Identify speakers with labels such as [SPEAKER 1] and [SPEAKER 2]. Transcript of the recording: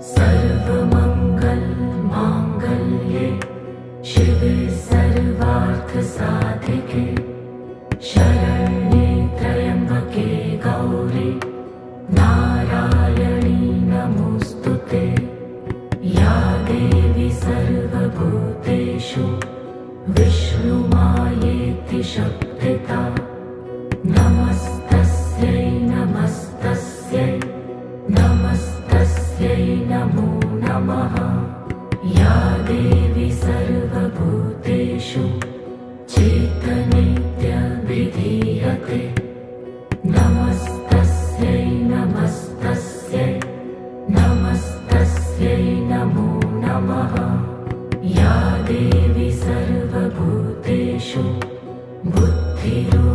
[SPEAKER 1] सर्वमंगल मांगल्ये शिवे सर्वार्थसाधिके शरण्ये त्र्यंबके गौरी नारायणी नमोस्तुते। या देवी सर्वभूतेषु विष्णुमायेति शक्तिता नमस्तस्यै नमस्तस्यै नमस्तस्यै नमो नमः। या देवी सर्वभूतेषु चेतनेत्यभिधीयते नमस्तस्यै नमस्तस्यै नमस्तस्यै नमो नमः। या देवी सर्वभूतेषु बुद्धिरूपेण